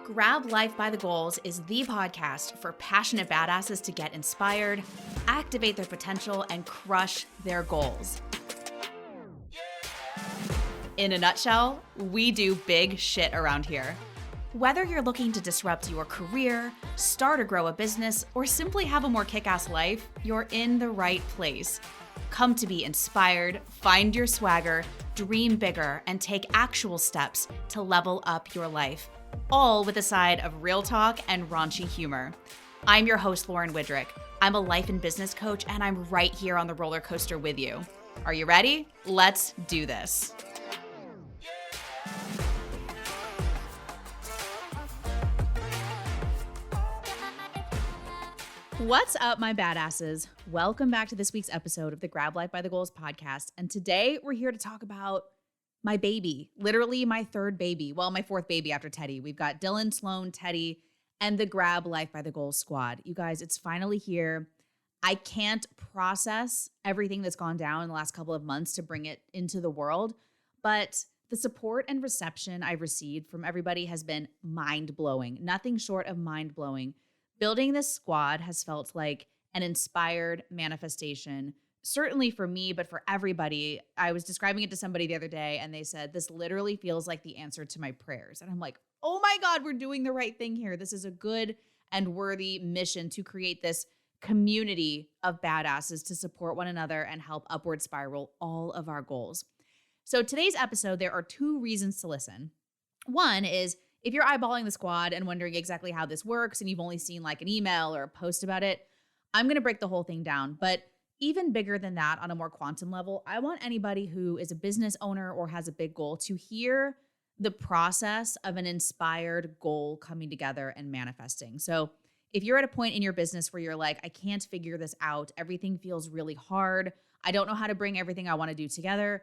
Grab Life by the Goals is the podcast for passionate badasses to get inspired, activate their potential, and crush their goals. In a nutshell, we do big shit around here. Whether you're looking to disrupt your career, start or grow a business, or simply have a more kick-ass life, you're in the right place. Come to be inspired, find your swagger, dream bigger, and take actual steps to level up your life. All with a side of real talk and raunchy humor. I'm your host, Lauren Widrick. I'm a life and business coach, and I'm right here on the roller coaster with you. Are you ready? Let's do this. What's up, my badasses? Welcome back to this week's episode of the Grab Life by the Goals podcast. And today we're here to talk about my baby, literally my third baby. Well, my fourth baby after Teddy. We've got Dylan, Sloan, Teddy, and the Grab Life by the Goals squad. You guys, it's finally here. I can't process everything that's gone down in the last couple of months to bring it into the world, but the support and reception I've received from everybody has been mind-blowing. Nothing short of mind-blowing. Building this squad has felt like an inspired manifestation, certainly for me, but for everybody. I was describing it to somebody the other day, and they said, this literally feels like the answer to my prayers. And I'm like, oh my God, we're doing the right thing here. This is a good and worthy mission to create this community of badasses to support one another and help upward spiral all of our goals. So today's episode, there are two reasons to listen. One is, if you're eyeballing the squad and wondering exactly how this works and you've only seen like an email or a post about it, I'm going to break the whole thing down. But even bigger than that, on a more quantum level, I want anybody who is a business owner or has a big goal to hear the process of an inspired goal coming together and manifesting. So if you're at a point in your business where you're like, I can't figure this out, everything feels really hard, I don't know how to bring everything I want to do together,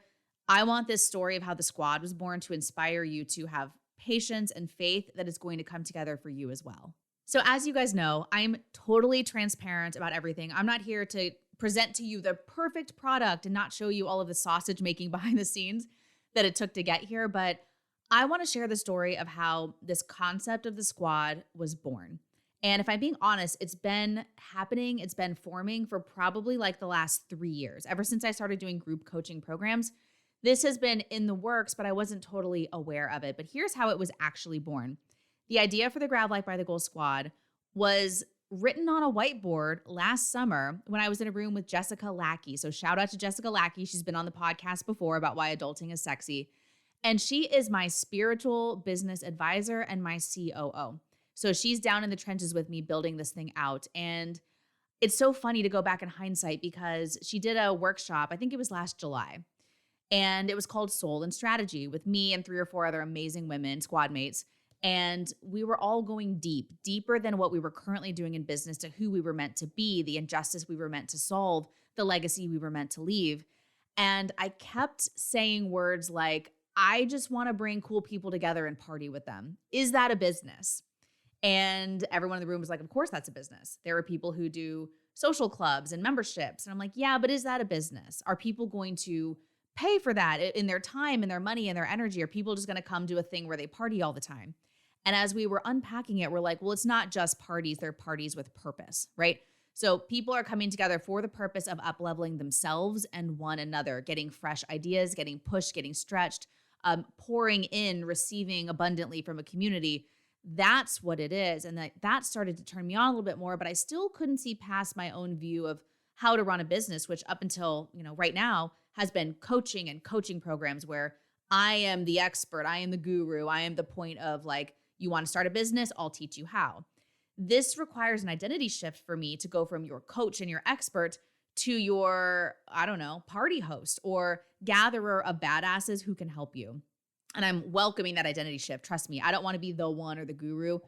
I want this story of how the squad was born to inspire you to have patience and faith that it's going to come together for you as well. So as you guys know, I'm totally transparent about everything. I'm not here to present to you the perfect product and not show you all of the sausage making behind the scenes that it took to get here, but I want to share the story of how this concept of the squad was born. And if I'm being honest, it's been happening, it's been forming for probably like the last 3 years. Ever since I started doing group coaching programs, this has been in the works, but I wasn't totally aware of it. But here's how it was actually born. The idea for the Grab Life by the Goals squad was written on a whiteboard last summer when I was in a room with Jessica Lackey. So shout out to Jessica Lackey. She's been on the podcast before about why adulting is sexy. And she is my spiritual business advisor and my COO. So she's down in the trenches with me building this thing out. And it's so funny to go back in hindsight because she did a workshop, I think it was last July. And it was called Soul and Strategy with me and 3 or 4 other amazing women, squad mates. And we were all going deep, deeper than what we were currently doing in business, to who we were meant to be, the injustice we were meant to solve, the legacy we were meant to leave. And I kept saying words like, I just want to bring cool people together and party with them. Is that a business? And everyone in the room was like, of course that's a business. There are people who do social clubs and memberships. And I'm like, yeah, but is that a business? Are people going to pay for that in their time and their money and their energy? Are people just going to come to a thing where they party all the time? And as we were unpacking it, we're like, well, it's not just parties. They're parties with purpose, right? So people are coming together for the purpose of up-leveling themselves and one another, getting fresh ideas, getting pushed, getting stretched, pouring in, receiving abundantly from a community. That's what it is. And that started to turn me on a little bit more, but I still couldn't see past my own view of how to run a business, which up until, right now has been coaching and coaching programs where I am the expert, I am the guru, I am the point of like, you want to start a business, I'll teach you how. This requires an identity shift for me to go from your coach and your expert to your, party host or gatherer of badasses who can help you. And I'm welcoming that identity shift. Trust me, I don't want to be the one or the guru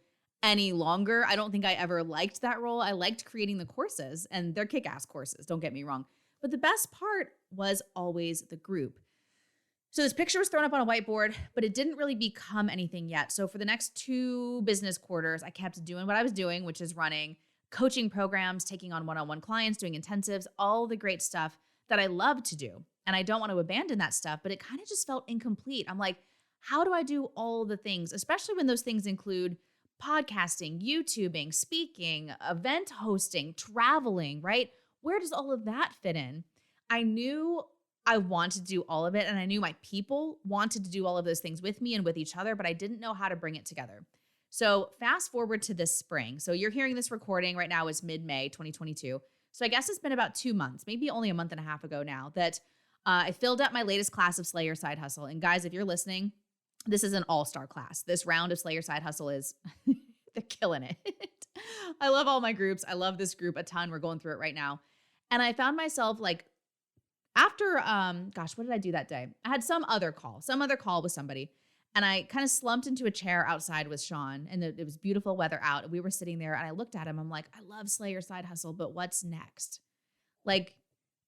any longer. I don't think I ever liked that role. I liked creating the courses, and they're kick-ass courses, don't get me wrong. But the best part was always the group. So this picture was thrown up on a whiteboard, but it didn't really become anything yet. So for the next 2 business quarters, I kept doing what I was doing, which is running coaching programs, taking on one-on-one clients, doing intensives, all the great stuff that I love to do. And I don't want to abandon that stuff, but it kind of just felt incomplete. I'm like, how do I do all the things, especially when those things include podcasting, YouTubing, speaking, event hosting, traveling, right? Where does all of that fit in? I knew I wanted to do all of it, and I knew my people wanted to do all of those things with me and with each other, but I didn't know how to bring it together. So fast forward to this spring. So you're hearing this recording right now is mid-May 2022. So I guess it's been about 2 months, maybe only a month and a half ago now, that I filled up my latest class of Slay Your Side Hustle. And guys, if you're listening, this is an all-star class. This round of Slay Your Side Hustle is, they're killing it. I love all my groups. I love this group a ton. We're going through it right now. And I found myself like, after, what did I do that day? I had some other call with somebody. And I kind of slumped into a chair outside with Sean, and it was beautiful weather out. And we were sitting there, and I looked at him. I'm like, I love Slay Your Side Hustle, but what's next? Like,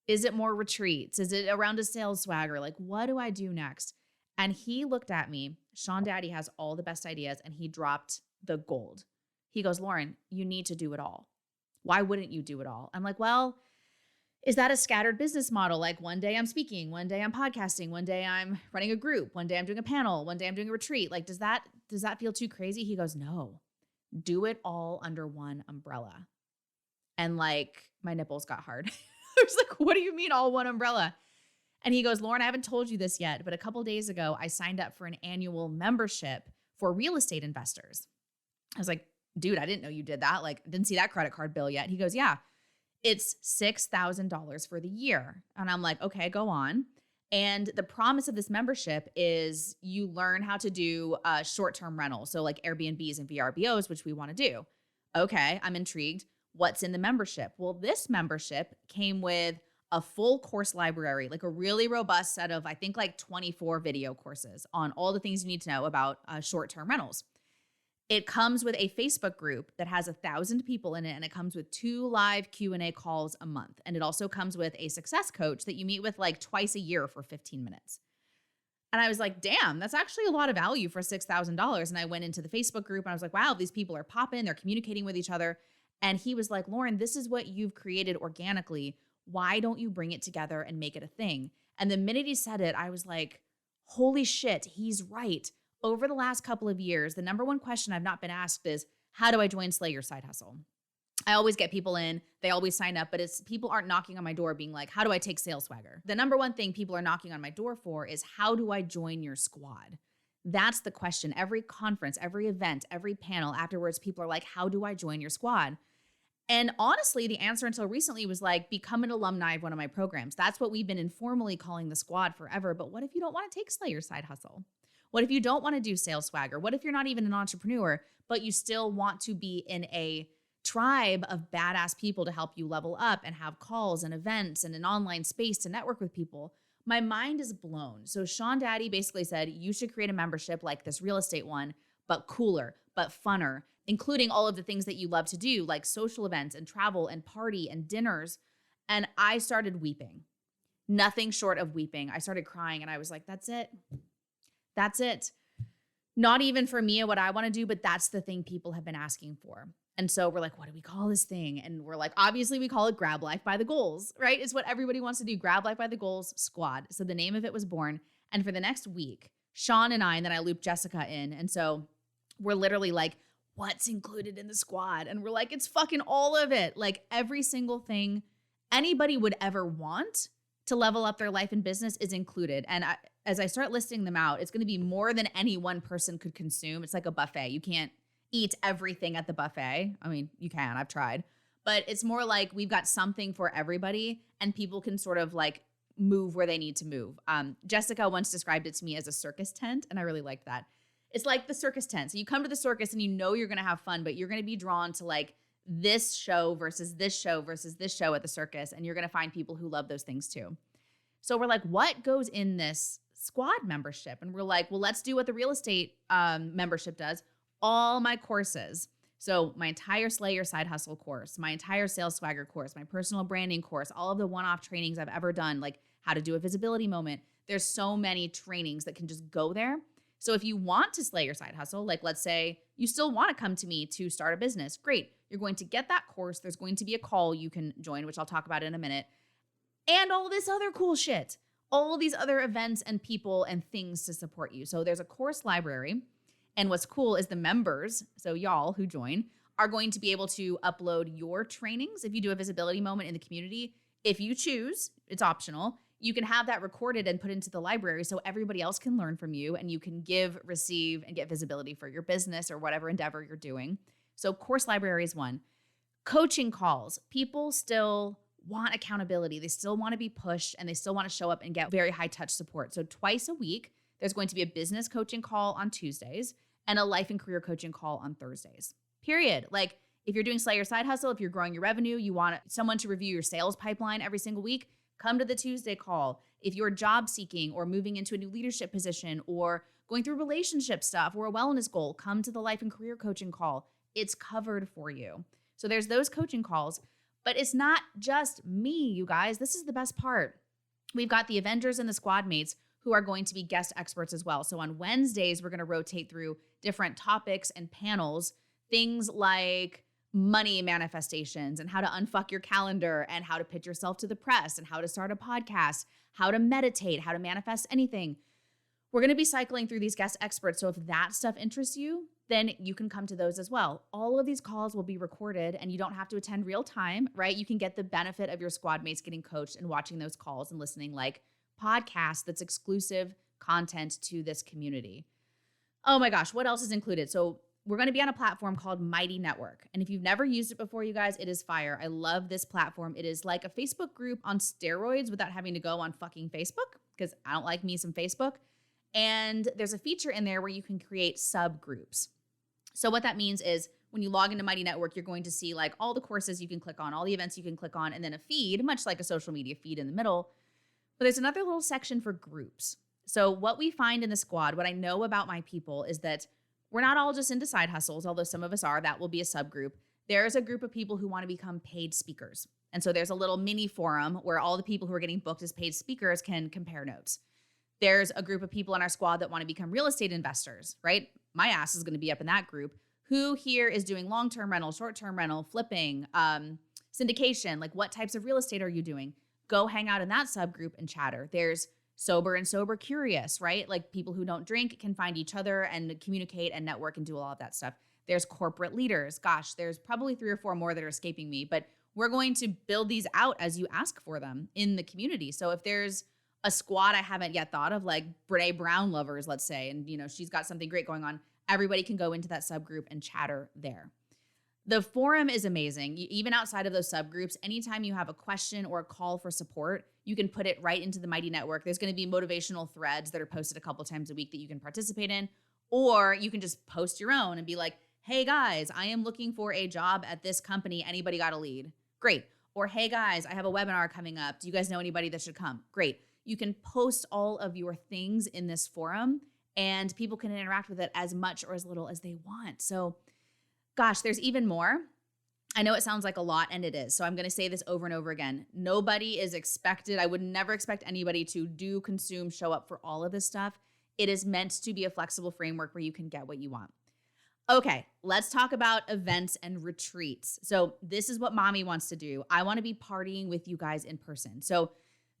is it more retreats? Is it around a sales swagger? Like, what do I do next? And he looked at me. Sean Daddy has all the best ideas, and he dropped the gold. He goes, Lauren, you need to do it all. Why wouldn't you do it all? I'm like, well, is that a scattered business model? Like one day I'm speaking, one day I'm podcasting, one day I'm running a group, one day I'm doing a panel, one day I'm doing a retreat. Like, does that feel too crazy? He goes, no, do it all under one umbrella. And like my nipples got hard. I was like, what do you mean all one umbrella? And he goes, Lauren, I haven't told you this yet, but a couple of days ago, I signed up for an annual membership for real estate investors. I was like, dude, I didn't know you did that. Like, didn't see that credit card bill yet. He goes, yeah. It's $6,000 for the year. And I'm like, okay, go on. And the promise of this membership is you learn how to do short-term rentals. So like Airbnbs and VRBOs, which we want to do. Okay, I'm intrigued. What's in the membership? Well, this membership came with a full course library, like a really robust set of, I think like 24 video courses on all the things you need to know about short-term rentals. It comes with a Facebook group that has 1,000 people in it, and it comes with 2 live Q&A calls a month. And it also comes with a success coach that you meet with like twice a year for 15 minutes. And I was like, damn, that's actually a lot of value for $6,000. And I went into the Facebook group and I was like, wow, these people are popping, they're communicating with each other. And he was like, Lauren, this is what you've created organically. Why don't you bring it together and make it a thing? And the minute he said it, I was like, holy shit, he's right. Over the last couple of years, the number one question I've not been asked is, how do I join Slay Your Side Hustle? I always get people in, they always sign up, but it's people aren't knocking on my door being like, how do I take sales swagger? The number one thing people are knocking on my door for is, how do I join your squad? That's the question. Every conference, every event, every panel afterwards, people are like, how do I join your squad? And honestly, the answer until recently was like, become an alumni of one of my programs. That's what we've been informally calling the squad forever. But what if you don't want to take Slay Your Side Hustle? What if you don't want to do sales swagger? What if you're not even an entrepreneur, but you still want to be in a tribe of badass people to help you level up and have calls and events and an online space to network with people? My mind is blown. So Sean Daddy basically said, you should create a membership like this real estate one, but cooler, but funner, including all of the things that you love to do, like social events and travel and party and dinners. And I started weeping, nothing short of weeping. I started crying and I was like, that's it. That's it. Not even for me and what I want to do, but that's the thing people have been asking for. And so we're like, what do we call this thing? And we're like, obviously we call it Grab Life by the Goals, right? It's what everybody wants to do. Grab Life by the Goals Squad. So the name of it was born. And for the next week, Sean and then I looped Jessica in. And so we're literally like, what's included in the squad? And we're like, it's fucking all of it. Like every single thing anybody would ever want to level up their life and business is included. And as I start listing them out, it's going to be more than any one person could consume. It's like a buffet. You can't eat everything at the buffet. I mean, you can, I've tried, but it's more like we've got something for everybody and people can sort of like move where they need to move. Jessica once described it to me as a circus tent, and I really liked that. It's like the circus tent. So you come to the circus and you know you're going to have fun, but you're going to be drawn to like this show versus this show versus this show at the circus. And you're going to find people who love those things too. So we're like, what goes in this squad membership? And we're like, well, let's do what the real estate membership does. All my courses. So my entire Slay Your Side Hustle course, my entire sales swagger course, my personal branding course, all of the one-off trainings I've ever done, like how to do a visibility moment. There's so many trainings that can just go there. So if you want to slay your side hustle, like let's say you still want to come to me to start a business, great. You're going to get that course. There's going to be a call you can join, which I'll talk about in a minute. And all this other cool shit, all these other events and people and things to support you. So there's a course library. And what's cool is the members, so y'all who join, are going to be able to upload your trainings if you do a visibility moment in the community. If you choose, it's optional, you can have that recorded and put into the library so everybody else can learn from you and you can give, receive, and get visibility for your business or whatever endeavor you're doing. So course library is one. Coaching calls. People still want accountability. They still want to be pushed and they still want to show up and get very high touch support. So twice a week, there's going to be a business coaching call on Tuesdays and a life and career coaching call on Thursdays. Period. Like if you're doing Slay Your Side Hustle, if you're growing your revenue, you want someone to review your sales pipeline every single week, come to the Tuesday call. If you're job seeking or moving into a new leadership position or going through relationship stuff or a wellness goal, come to the life and career coaching call. It's covered for you. So there's those coaching calls, but it's not just me, you guys. This is the best part. We've got the Avengers and the squad mates who are going to be guest experts as well. So on Wednesdays, we're going to rotate through different topics and panels, things like money manifestations and how to unfuck your calendar and how to pitch yourself to the press and how to start a podcast, how to meditate, how to manifest anything. We're going to be cycling through these guest experts. So if that stuff interests you, then you can come to those as well. All of these calls will be recorded and you don't have to attend real time, right? You can get the benefit of your squad mates getting coached and watching those calls and listening like podcasts that's exclusive content to this community. Oh my gosh, what else is included? So we're going to be on a platform called Mighty Network. And if you've never used it before, you guys, it is fire. I love this platform. It is like a Facebook group on steroids without having to go on fucking Facebook because I don't like me some Facebook. And there's a feature in there where you can create subgroups. So what that means is when you log into Mighty Network, you're going to see like all the courses you can click on, all the events you can click on, and then a feed, much like a social media feed in the middle. But there's another little section for groups. So what we find in the squad, what I know about my people is that we're not all just into side hustles, although some of us are. That will be a subgroup. There's a group of people who want to become paid speakers. And so there's a little mini forum where all the people who are getting booked as paid speakers can compare notes. There's a group of people in our squad that want to become real estate investors, right? My ass is going to be up in that group. Who here is doing long-term rental, short-term rental, flipping, syndication? Like what types of real estate are you doing? Go hang out in that subgroup and chatter. There's sober and sober curious, right? Like people who don't drink can find each other and communicate and network and do all of that stuff. There's corporate leaders. Gosh, there's probably 3 or 4 more that are escaping me, but we're going to build these out as you ask for them in the community. So if there's a squad I haven't yet thought of, like Brene Brown lovers, let's say, and she's got something great going on, everybody can go into that subgroup and chatter there. The forum is amazing. Even outside of those subgroups, anytime you have a question or a call for support, you can put it right into the Mighty Network. There's going to be motivational threads that are posted a couple times a week that you can participate in, or you can just post your own and be like, hey guys, I am looking for a job at this company. Anybody got a lead? Great. Or hey guys, I have a webinar coming up. Do you guys know anybody that should come? Great. You can post all of your things in this forum and people can interact with it as much or as little as they want. So gosh, there's even more. I know it sounds like a lot, and it is. So I'm going to say this over and over again. Nobody is expected. I would never expect anybody to do, consume, show up for all of this stuff. It is meant to be a flexible framework where you can get what you want. Okay, let's talk about events and retreats. So this is what mommy wants to do. I want to be partying with you guys in person. So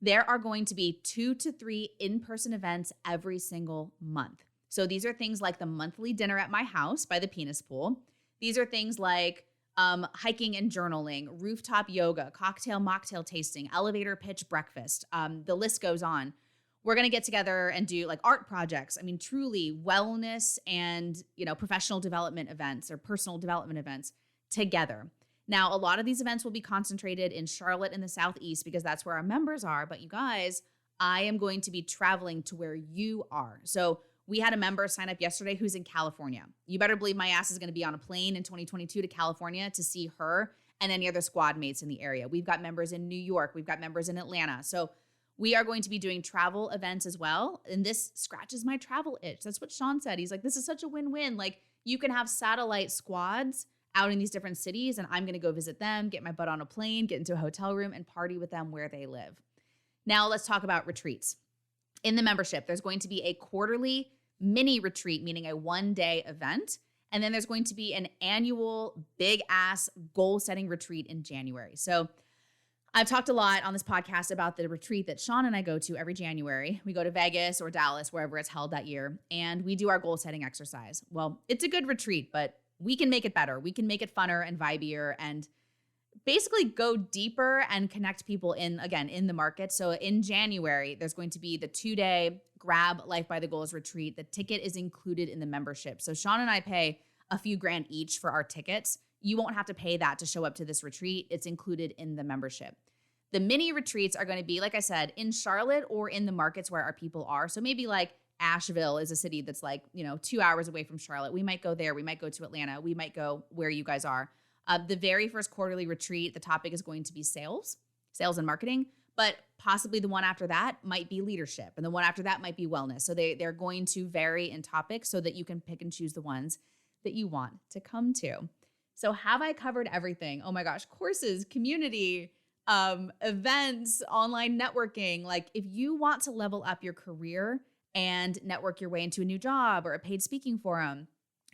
there are going to be 2 to 3 in-person events every single month. So these are things like the monthly dinner at my house by the penis pool. These are things like hiking and journaling, rooftop yoga, cocktail mocktail tasting, elevator pitch breakfast. The list goes on. We're going to get together and do like art projects. I mean, truly wellness and, professional development events or personal development events together. Now, a lot of these events will be concentrated in Charlotte in the Southeast because that's where our members are. But you guys, I am going to be traveling to where you are. So we had a member sign up yesterday who's in California. You better believe my ass is going to be on a plane in 2022 to California to see her and any other squad mates in the area. We've got members in New York. We've got members in Atlanta. So we are going to be doing travel events as well. And this scratches my travel itch. That's what Sean said. He's like, this is such a win-win. Like you can have satellite squads out in these different cities and I'm going to go visit them, get my butt on a plane, get into a hotel room and party with them where they live. Now let's talk about retreats. In the membership, there's going to be a quarterly mini retreat, meaning a 1-day event. And then there's going to be an annual big ass goal setting retreat in January. So I've talked a lot on this podcast about the retreat that Sean and I go to every January. We go to Vegas or Dallas, wherever it's held that year, and we do our goal setting exercise. Well, it's a good retreat, but we can make it better. We can make it funner and vibier and basically go deeper and connect people in the market. So in January, there's going to be the 2-day Grab Life by the Goals retreat. The ticket is included in the membership. So Sean and I pay a few grand each for our tickets. You won't have to pay that to show up to this retreat. It's included in the membership. The mini retreats are going to be, like I said, in Charlotte or in the markets where our people are. So maybe like Asheville is a city that's 2 hours away from Charlotte. We might go there. We might go to Atlanta. We might go where you guys are. The very first quarterly retreat, the topic is going to be sales and marketing, but possibly the one after that might be leadership. And the one after that might be wellness. So they're going to vary in topics so that you can pick and choose the ones that you want to come to. So have I covered everything? Oh my gosh, courses, community, events, online networking. Like if you want to level up your career and network your way into a new job or a paid speaking forum,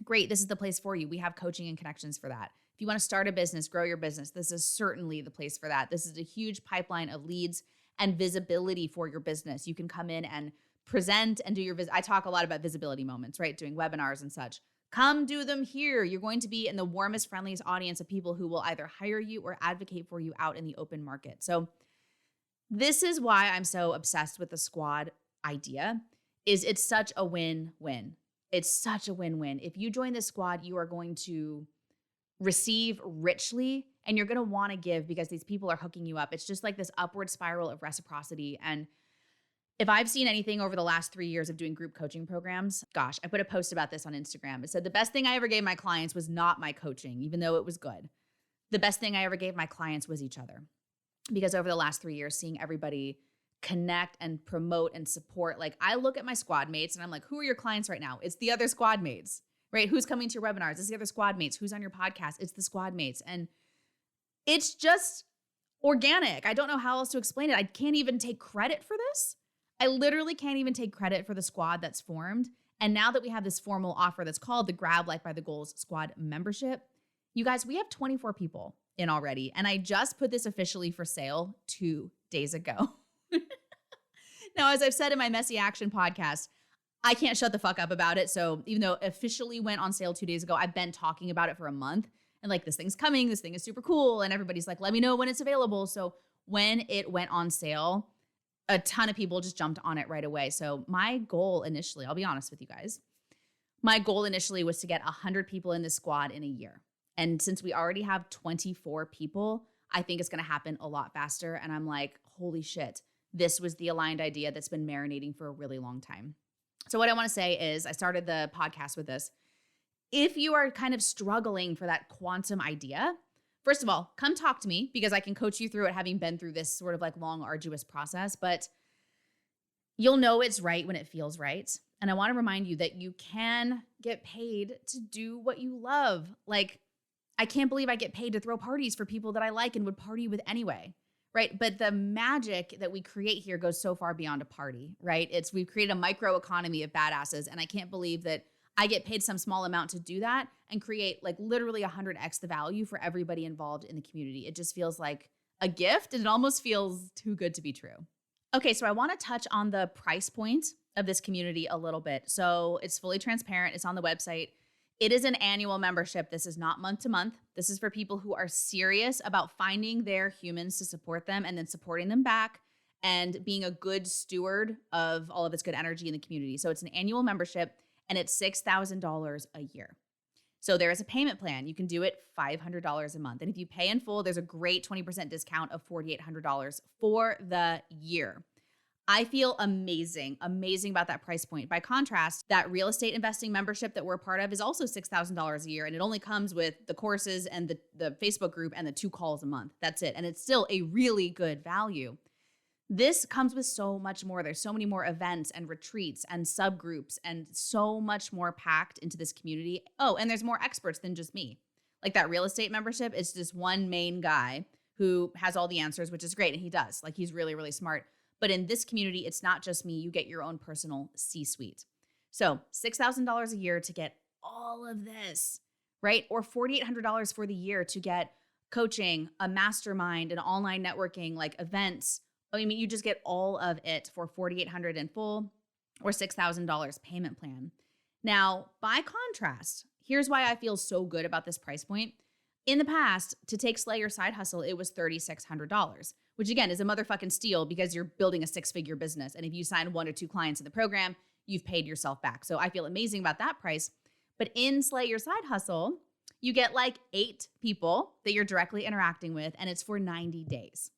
great, this is the place for you. We have coaching and connections for that. If you want to start a business, grow your business, this is certainly the place for that. This is a huge pipeline of leads and visibility for your business. You can come in and present and do your I talk a lot about visibility moments, right? Doing webinars and such. Come do them here. You're going to be in the warmest, friendliest audience of people who will either hire you or advocate for you out in the open market. So this is why I'm so obsessed with the squad idea. It's such a win-win. It's such a win-win. If you join the squad, you are going to receive richly and you're going to want to give because these people are hooking you up. It's just like this upward spiral of reciprocity. And if I've seen anything over the last 3 years of doing group coaching programs, gosh, I put a post about this on Instagram. It said the best thing I ever gave my clients was not my coaching, even though it was good. The best thing I ever gave my clients was each other. Because over the last 3 years, seeing everybody connect and promote and support, like I look at my squad mates and I'm like, who are your clients right now? It's the other squad mates, right? Who's coming to your webinars? It's the other squad mates. Who's on your podcast? It's the squad mates. And it's just organic. I don't know how else to explain it. I can't even take credit for this. I literally can't even take credit for the squad that's formed. And now that we have this formal offer that's called the Grab Life by the Goals Squad membership, you guys, we have 24 people in already. And I just put this officially for sale 2 days ago. Now, as I've said in my Messy Action podcast, I can't shut the fuck up about it. So even though it officially went on sale 2 days ago, I've been talking about it for a month. And like, this thing's coming, this thing is super cool. And everybody's like, let me know when it's available. So when it went on sale, a ton of people just jumped on it right away. So my goal initially, I'll be honest with you guys, my goal initially was to get 100 people in this squad in a year. And since we already have 24 people, I think it's going to happen a lot faster. And I'm like, holy shit, this was the aligned idea that's been marinating for a really long time. So what I want to say is I started the podcast with this. If you are kind of struggling for that quantum idea, first of all, come talk to me because I can coach you through it, having been through this sort of like long, arduous process, but you'll know it's right when it feels right. And I want to remind you that you can get paid to do what you love. Like, I can't believe I get paid to throw parties for people that I like and would party with anyway, right? But the magic that we create here goes so far beyond a party, right? We've created a micro economy of badasses, and I can't believe that I get paid some small amount to do that and create like literally 100x the value for everybody involved in the community. It just feels like a gift and it almost feels too good to be true. Okay, so I want to touch on the price point of this community a little bit. So it's fully transparent. It's on the website. It is an annual membership. This is not month to month. This is for people who are serious about finding their humans to support them and then supporting them back and being a good steward of all of its good energy in the community. So it's an annual membership. And it's $6,000 a year. So there is a payment plan. You can do it $500 a month. And if you pay in full, there's a great 20% discount of $4,800 for the year. I feel amazing about that price point. By contrast, that real estate investing membership that we're a part of is also $6,000 a year. And it only comes with the courses and the Facebook group and the 2 calls a month. That's it. And it's still a really good value. This comes with so much more. There's so many more events and retreats and subgroups and so much more packed into this community. Oh, and there's more experts than just me. Like that real estate membership is just one main guy who has all the answers, which is great. And he does. Like he's really, really smart. But in this community, it's not just me. You get your own personal C-suite. So $6,000 a year to get all of this, right? Or $4,800 for the year to get coaching, a mastermind, an online networking, like events. I mean, you just get all of it for $4,800 in full or $6,000 payment plan. Now, by contrast, here's why I feel so good about this price point. In the past, to take Slay Your Side Hustle, it was $3,600, which again is a motherfucking steal because you're building a six-figure business. And if you sign 1 or 2 clients in the program, you've paid yourself back. So I feel amazing about that price. But in Slay Your Side Hustle, you get like 8 people that you're directly interacting with, and it's for 90 days.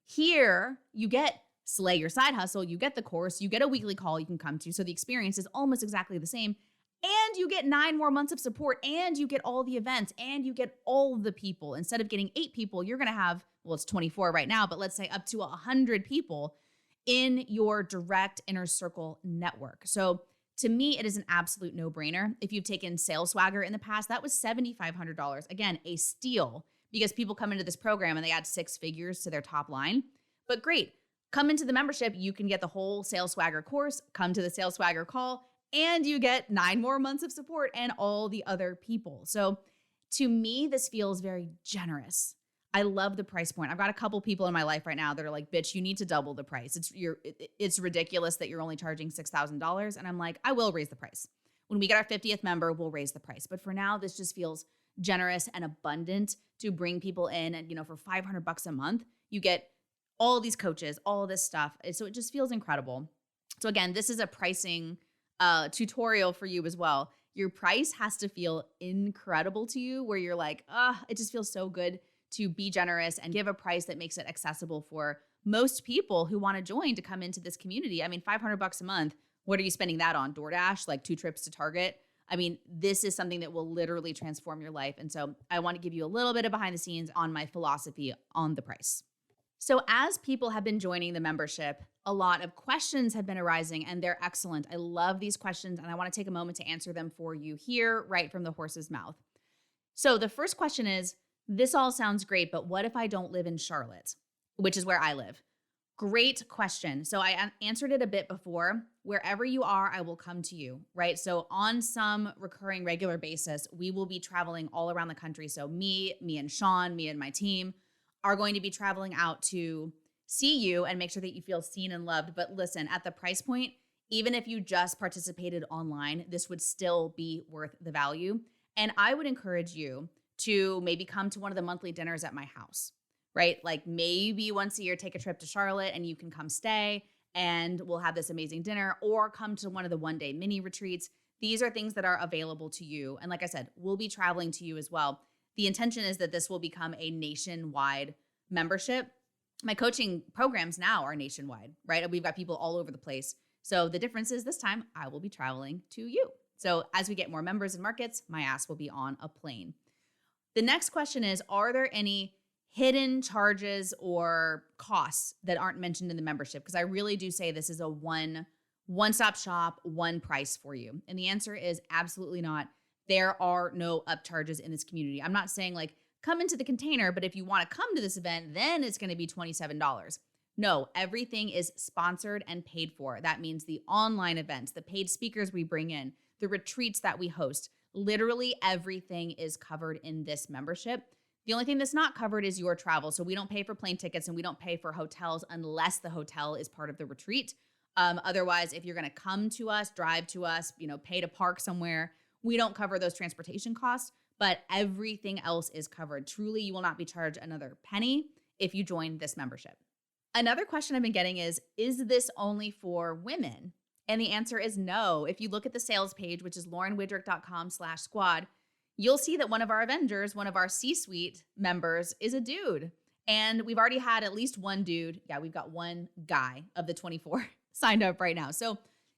Here, you get Slay Your Side Hustle, you get the course, you get a weekly call you can come to. So the experience is almost exactly the same. And you get 9 more months of support, and you get all the events, and you get all the people. Instead of getting 8 people, you're going to have, well, it's 24 right now, but let's say up to 100 people in your direct inner circle network. So to me, it is an absolute no-brainer. If you've taken Sales Swagger in the past, that was $7,500. Again, a steal because people come into this program and they add 6 figures to their top line. But great, come into the membership, you can get the whole Sales Swagger course, come to the Sales Swagger call, and you get 9 more months of support and all the other people. So to me, this feels very generous. I love the price point. I've got a couple people in my life right now that are like, bitch, you need to double the price. It's ridiculous that you're only charging $6,000. And I'm like, I will raise the price. When we get our 50th member, we'll raise the price. But for now, this just feels generous and abundant to bring people in. And, for $500 a month, you get all these coaches, all this stuff. So it just feels incredible. So again, this is a pricing tutorial for you as well. Your price has to feel incredible to you where you're like, it just feels so good to be generous and give a price that makes it accessible for most people who want to join to come into this community. I mean, $500 a month, what are you spending that on? DoorDash, like 2 trips to Target? I mean, this is something that will literally transform your life. And so I want to give you a little bit of behind the scenes on my philosophy on the price. So as people have been joining the membership, a lot of questions have been arising and they're excellent. I love these questions and I want to take a moment to answer them for you here right from the horse's mouth. So the first question is, this all sounds great, but what if I don't live in Charlotte, which is where I live? Great question. So I answered it a bit before. Wherever you are, I will come to you, right? So on some recurring regular basis, we will be traveling all around the country. So me and Sean, me and my team are going to be traveling out to see you and make sure that you feel seen and loved. But listen, at the price point, even if you just participated online, this would still be worth the value. And I would encourage you to maybe come to one of the monthly dinners at my house, right? Like maybe once a year, take a trip to Charlotte and you can come stay and we'll have this amazing dinner, or come to one of the one-day mini retreats. These are things that are available to you. And like I said, we'll be traveling to you as well. The intention is that this will become a nationwide membership. My coaching programs now are nationwide, right? We've got people all over the place. So the difference is this time I will be traveling to you. So as we get more members and markets, my ass will be on a plane. The next question is, are there any hidden charges or costs that aren't mentioned in the membership? Because I really do say this is a one-stop shop, one price for you. And the answer is absolutely not. There are no upcharges in this community. I'm not saying like, come into the container, but if you want to come to this event, then it's going to be $27. No, everything is sponsored and paid for. That means the online events, the paid speakers we bring in, the retreats that we host. Literally everything is covered in this membership. The only thing that's not covered is your travel. So we don't pay for plane tickets and we don't pay for hotels unless the hotel is part of the retreat. Otherwise, if you're going to come to us, drive to us, pay to park somewhere, we don't cover those transportation costs, but everything else is covered. Truly, you will not be charged another penny if you join this membership. Another question I've been getting is this only for women? And the answer is no. If you look at the sales page, which is laurenwidrick.com/squad, you'll see that one of our Avengers, one of our C-suite members is a dude. And we've already had at least one dude. Yeah, we've got one guy of the 24 signed up right now. So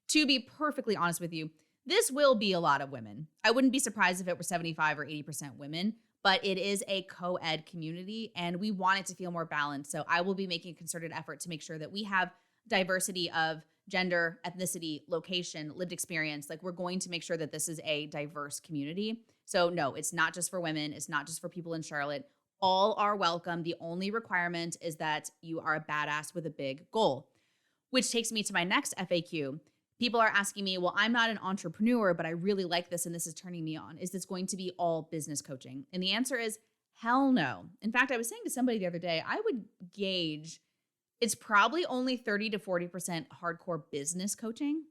to be perfectly honest with you, this will be a lot of women. I wouldn't be surprised if it were 75 or 80% women, but it is a co-ed community and we want it to feel more balanced. So I will be making a concerted effort to make sure that we have diversity of gender, ethnicity, location, lived experience. Like we're going to make sure that this is a diverse community. So no, it's not just for women. It's not just for people in Charlotte. All are welcome. The only requirement is that you are a badass with a big goal, which takes me to my next FAQ. People are asking me, well, I'm not an entrepreneur, but I really like this and this is turning me on. Is this going to be all business coaching? And the answer is Hell no. In fact, I was saying to somebody the other day, I would gauge it's probably only 30 to 40% hardcore business coaching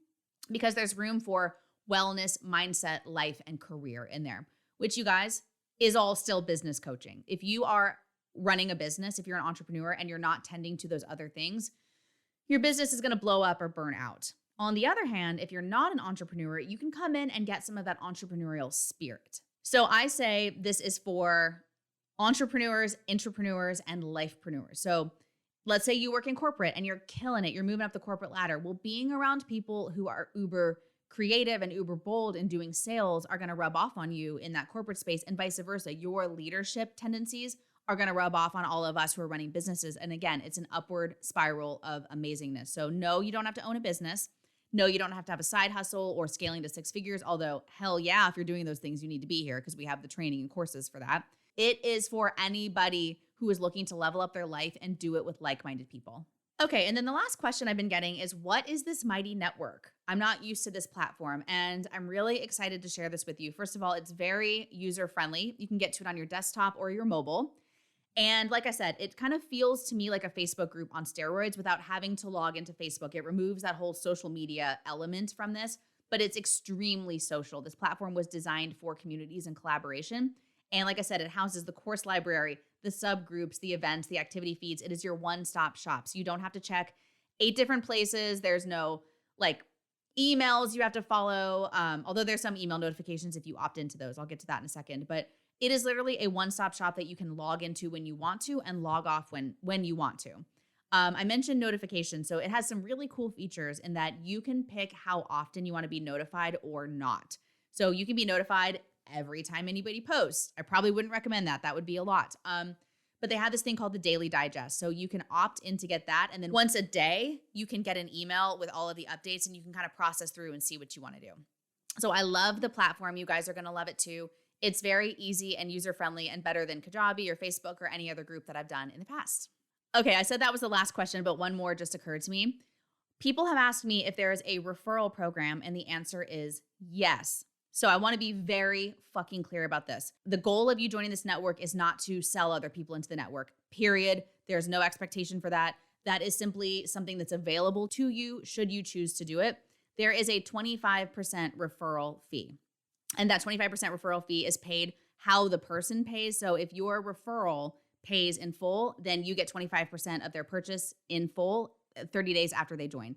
because there's room for wellness, mindset, life, and career in there, which you guys is all still business coaching. If you are running a business, if you're an entrepreneur and you're not tending to those other things, your business is going to blow up or burn out. On the other hand, if you're not an entrepreneur, you can come in and get some of that entrepreneurial spirit. So I say this is for entrepreneurs, intrapreneurs, and lifepreneurs. So let's say you work in corporate and you're killing it. You're moving up the corporate ladder. Well, being around people who are uber creative and uber bold in doing sales are going to rub off on you in that corporate space, and vice versa. Your leadership tendencies are going to rub off on all of us who are running businesses. And again, it's an upward spiral of amazingness. So no, you don't have to own a business. No, you don't have to have a side hustle or scaling to 6 figures. Although hell yeah, if you're doing those things, you need to be here because we have the training and courses for that. It is for anybody who is looking to level up their life and do it with like-minded people. Okay, and then the last question I've been getting is, what is this mighty network? I'm not used to this platform, and I'm really excited to share this with you. First of all, it's very user-friendly. You can get to it on your desktop or your mobile. And like I said, it kind of feels to me like a Facebook group on steroids without having to log into Facebook. It removes that whole social media element from this, but it's extremely social. This platform was designed for communities and collaboration. And like I said, it houses the course library, the subgroups, the events, the activity feeds. It is your one-stop shop. So you don't have to check 8 different places. There's no like emails you have to follow. Although there's some email notifications if you opt into those. I'll get to that in a second. But it is literally a one-stop shop that you can log into when you want to and log off when you want to. I mentioned notifications. So it has some really cool features in that you can pick how often you want to be notified or not. So you can be notified every time anybody posts. I probably wouldn't recommend that. That would be a lot. But they have this thing called the Daily Digest. So you can opt in to get that. And then once a day, you can get an email with all of the updates and you can kind of process through and see what you want to do. So I love the platform. You guys are going to love it too. It's very easy and user-friendly and better than Kajabi or Facebook or any other group that I've done in the past. Okay, I said that was the last question, but one more just occurred to me. People have asked me if there is a referral program, and the answer is yes. So I want to be very fucking clear about this. The goal of you joining this network is not to sell other people into the network, period. There's no expectation for that. That is simply something that's available to you should you choose to do it. There is a 25% referral fee. And that 25% referral fee is paid how the person pays. So if your referral pays in full, then you get 25% of their purchase in full 30 days after they join.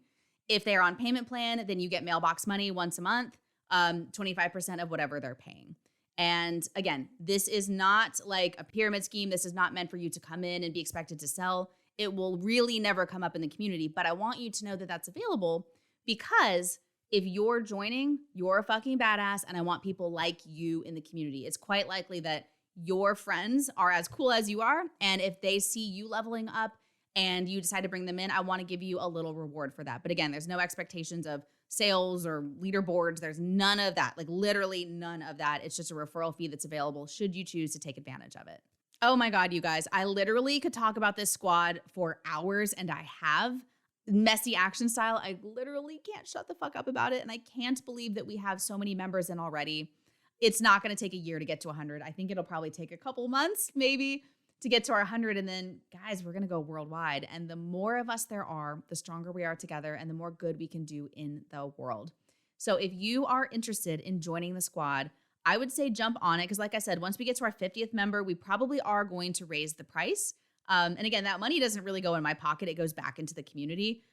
If they're on payment plan, then you get mailbox money once a month, 25% of whatever they're paying. And again, this is not like a pyramid scheme. This is not meant for you to come in and be expected to sell. It will really never come up in the community. But I want you to know that that's available because if you're joining, you're a fucking badass, and I want people like you in the community. It's quite likely that your friends are as cool as you are, and if they see you leveling up and you decide to bring them in, I want to give you a little reward for that. But again, there's no expectations of sales or leaderboards. There's none of that, like literally none of that. It's just a referral fee that's available should you choose to take advantage of it. Oh my God, you guys, I literally could talk about this squad for hours, and I have. Messy action style. I literally can't shut the fuck up about it. And I can't believe that we have so many members in already. It's not going to take a year to get to 100. I think it'll probably take a couple months maybe to get to our 100. And then guys, we're going to go worldwide. And the more of us there are, the stronger we are together and the more good we can do in the world. So if you are interested in joining the squad, I would say jump on it. Because like I said, once we get to our 50th member, we probably are going to raise the price. And again, that money doesn't really go in my pocket. It goes back into the community.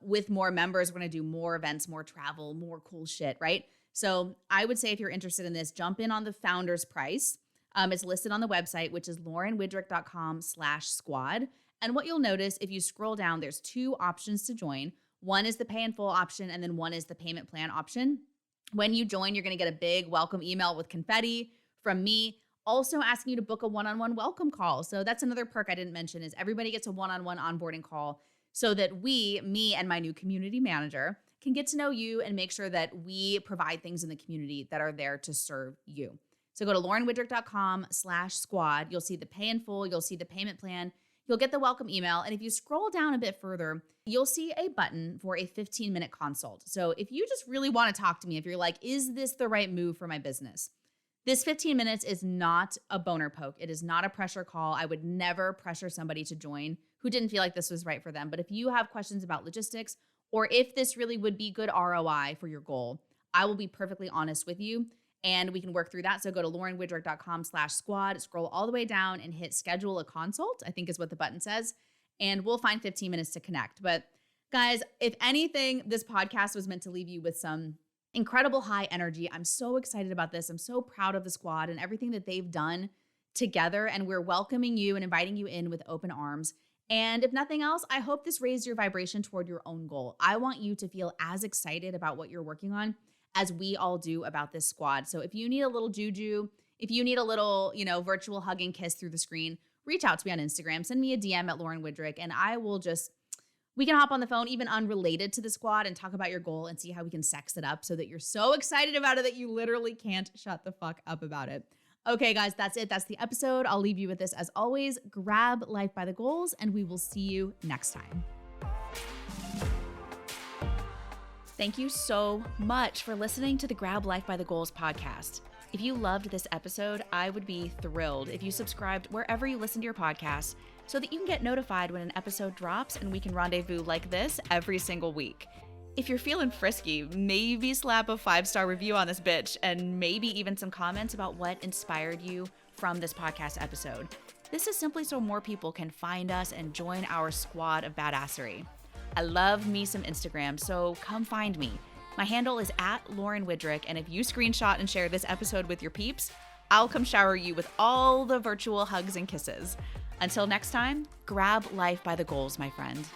With more members, we're going to do more events, more travel, more cool shit, right? So I would say if you're interested in this, jump in on the founder's price. It's listed on the website, which is laurenwidrick.com/squad. And what you'll notice if you scroll down, there's 2 options to join. One is the pay in full option, and then one is the payment plan option. When you join, you're going to get a big welcome email with confetti from me, also asking you to book a one-on-one welcome call. So that's another perk I didn't mention is everybody gets a one-on-one onboarding call so that me and my new community manager can get to know you and make sure that we provide things in the community that are there to serve you. So go to laurenwidrick.com/squad. You'll see the pay in full. You'll see the payment plan. You'll get the welcome email. And if you scroll down a bit further, you'll see a button for a 15-minute consult. So if you just really want to talk to me, if you're like, is this the right move for my business? This 15 minutes is not a boner poke. It is not a pressure call. I would never pressure somebody to join who didn't feel like this was right for them. But if you have questions about logistics, or if this really would be good ROI for your goal, I will be perfectly honest with you and we can work through that. So go to laurenwidrick.com/squad, scroll all the way down and hit schedule a consult, I think is what the button says. And we'll find 15 minutes to connect. But guys, if anything, this podcast was meant to leave you with some incredible high energy. I'm so excited about this. I'm so proud of the squad and everything that they've done together. And we're welcoming you and inviting you in with open arms. And if nothing else, I hope this raised your vibration toward your own goal. I want you to feel as excited about what you're working on as we all do about this squad. So if you need a little juju, if you need a little, virtual hug and kiss through the screen, reach out to me on Instagram, send me a DM at Lauren Widrick, and we can hop on the phone, even unrelated to the squad, and talk about your goal and see how we can sex it up so that you're so excited about it that you literally can't shut the fuck up about it. Okay, guys, that's it. That's the episode. I'll leave you with this as always. Grab life by the goals, and we will see you next time. Thank you so much for listening to the Grab Life by the Goals podcast. If you loved this episode, I would be thrilled if you subscribed wherever you listen to your podcast so that you can get notified when an episode drops and we can rendezvous like this every single week. If you're feeling frisky, maybe slap a 5-star review on this bitch and maybe even some comments about what inspired you from this podcast episode. This is simply so more people can find us and join our squad of badassery. I love me some Instagram, so come find me. My handle is at Lauren Widrick, and if you screenshot and share this episode with your peeps, I'll come shower you with all the virtual hugs and kisses. Until next time, grab life by the goals, my friend.